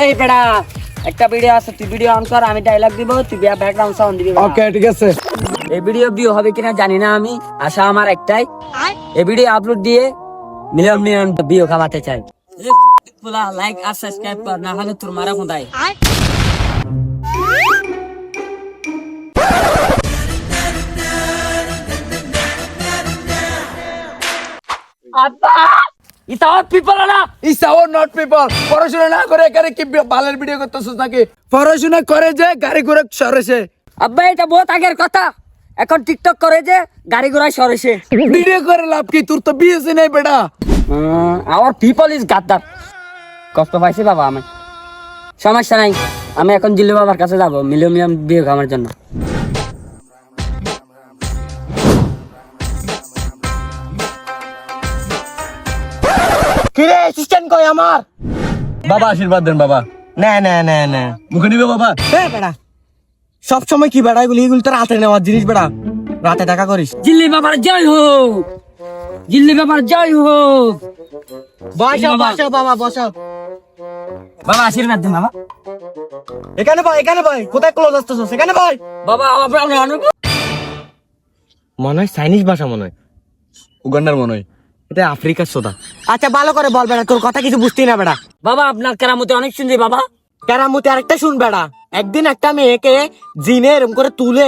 এই বেটা একটা ভিডিও আছে, তুই ভিডিও অন কর, আমি ডায়লগ দিব, তুই ব্যাকগ্রাউন্ড সাউন্ড দিবি। ওকে ঠিক আছে। এই ভিডিও ভিউ হবে কিনা জানি না, আমি আশা আমার একটাই, এই ভিডিও আপলোড দিয়ে মিলিয়ন মিলিয়ন ভিউ কামাতে চাই। লাইক আর সাবস্ক্রাইব কর, না হলে তোর মারা কোথায়। এটা পিপল না, ইস আওয়ার নট পিপল। পড়াশোনা না করে এখানে কি বালের ভিডিও করতেছিস নাকি? পড়াশোনা করে যে গাড়ি ঘোড়া সরেছে। আব্বা এটা বহুত আগের কথা, এখন টিকটক করে যে গাড়ি ঘোড়ায় সরেছে। ভিডিও করে লাভ কি? তোর তো বিয়েছে নাই বেটা। আওয়ার পিপল ইজ গাদ্দার। কষ্ট পাইছি বাবা আমি, সমস্যা নাই, আমি এখন জিল্লু বাবার কাছে যাবো মিলিয়ন মিলিয়ন ভিউ কামার জন্য। কিরে অ্যাসিস্ট্যান্ট কই আমার? বাবা আশীর্বাদ দেন বাবা। না না না না মুখে নিবে বাবা। এ বেড়া, সব সময় কি বেড়া এগুলো তো রাতে নেওয়ার জিনিস বেড়া, রাতে টাকা করিস। জিল্লি বাবার জয় হোক, জিল্লি বাবার জয় হোক। বসো বসো বাবা বসো। বাবা আশীর্বাদ দেন বাবা। এখানে ভাই, এখানে ভাই, কোথায় ক্লোজ আসতেছস? এখানে ভাই। বাবা আপনার মনে হয় চাইনিজ ভাষা, মনে হয় উগান্ডার মনে হয়। এটা আফ্রিকার সোদা। আচ্ছা ভালো করে বল বেড়া, তোর কথা কিছু বুঝতেই না বেড়া। বাবা আপনার কেরামতি অনেক শুনছি বাবা। কেরামতি আরেকটা শুন বেড়া। একদিন একটা মেয়েকে জিনে এরম করে তুলে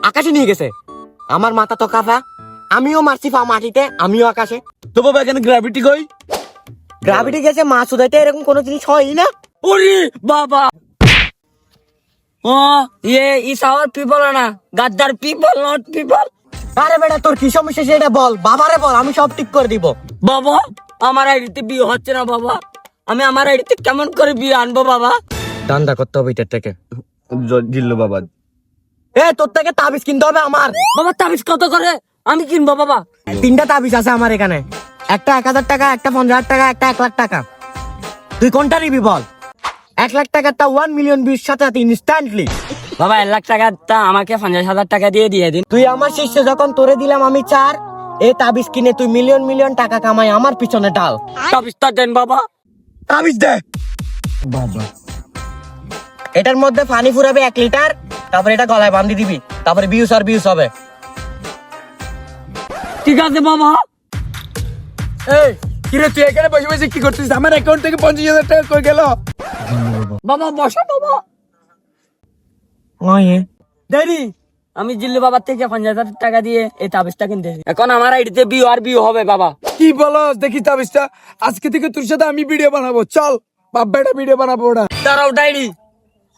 আকাশে নিয়ে গেছে। আমার মাথা তো কাফা, আমিও মারছি পা মাটিতে, আমিও আকাশে। তো বাবা এখানে গ্র্যাভিটি কই? গ্রাভিটি গেছে মা সুদাইতে, এরকম কোনো জিনিস হয়ই না। ওরে বাবা, ও ইস আওয়ার পিপল না, গাদ্দার পিপল নট পিপল। আরে বেটা তোর কি সমস্যা সেটা বল, বাবারে বল, আমি সব ঠিক করে দিব। বাবা আমার আইডিতে বিয়ে হচ্ছে না বাবা, আমি আমার আইডিতে কেমন করে বিয়ে আনবো বাবা? দান্দা করতে হবে এটার থেকে। জিল্লু বাবা। এ তোর থেকে তাবিজ কিনতে হবে আমার। বাবা তাবিজ কত করে আমি কিনবো বাবা? 3টা তাবিজ আছে আমার এখানে, একটা 1000 টাকা, একটা 50,000 টাকা, একটা 1 লাখ টাকা। তুই কোনটা নিবি বল? 1 লাখ টাকাটা 1 মিলিয়ন ভিউর সাথে ইনস্ট্যান্টলি। বাবা 1 লাখ টাকাটা আমাকে 50,000 টাকা দিয়ে দিন। তুই আমার শিষ্য যখন তোরে দিলাম আমি 4, এই তাবিজ কিনে তুই মিলিয়ন মিলিয়ন টাকা কামাই আমার পিছনে ডাল। তাবিজটা দেন বাবা। তাবিজ দে বাবা। এটার মধ্যে পানি ফুরাবে 1 লিটার, তারপর এটা গলায় বাঁধি দিবি, তারপরে ভিউস আর ভিউস হবে। ঠিক আছে বাবা। এই কিরে তুই এখানে বসে বসে কি করছিস? আমার অ্যাকাউন্ট থেকে 50,000 টাকা কই গেল? বাবা বসো বাবা। ওয়ে দেরি, আমি জিল্লু বাবার থেকে 50,000 টাকা দিয়ে এই তাবিজটা কিনতেছি, এখন আমার আইডিতে বিয়ে আর বিয়ে হবে বাবা। কি বলো দেখি তাবিজটা? আজকে থেকে তোর সাথে আমি ভিডিও বানাবো, চল বাপ বেটা ভিডিও বানাবো। ওটা দাঁড়াও ডাইরি,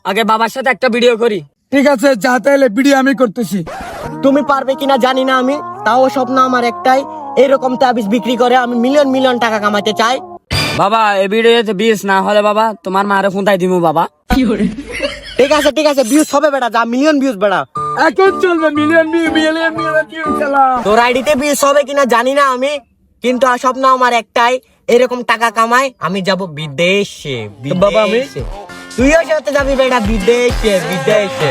আগে বাবার সাথে একটা ভিডিও করি। ঠিক আছে, যা তাহলে ভিডিও আমি করতেছি। তুমি পারবে কিনা জানি না আমি, তাও স্বপ্ন আমার একটাই, এরকম তাবিজ বিক্রি করে আমি মিলিয়ন মিলিয়ন টাকা কামাতে চাই। বাবা এই ভিডিওতে বিয়েস না হলে বাবা তোমার মারে ফোনটাই দিমু বাবা। ঠিক আছে ভিউজ হবে বেটা, যা মিলিয়ন ভিউজ বেটা। এখন চলবে মিলিয়ন মিলিয়ন ভিউ খেলা। তোর আইডিতে ভিউজ হবে কিনা জানি না আমি, কিন্তু স্বপ্ন আমার একটাই, এরকম টাকা কামাই আমি যাব বিদেশে। বাবা, আমি? তুইও সাথে যাবি বেটা, বিদেশে বিদেশে।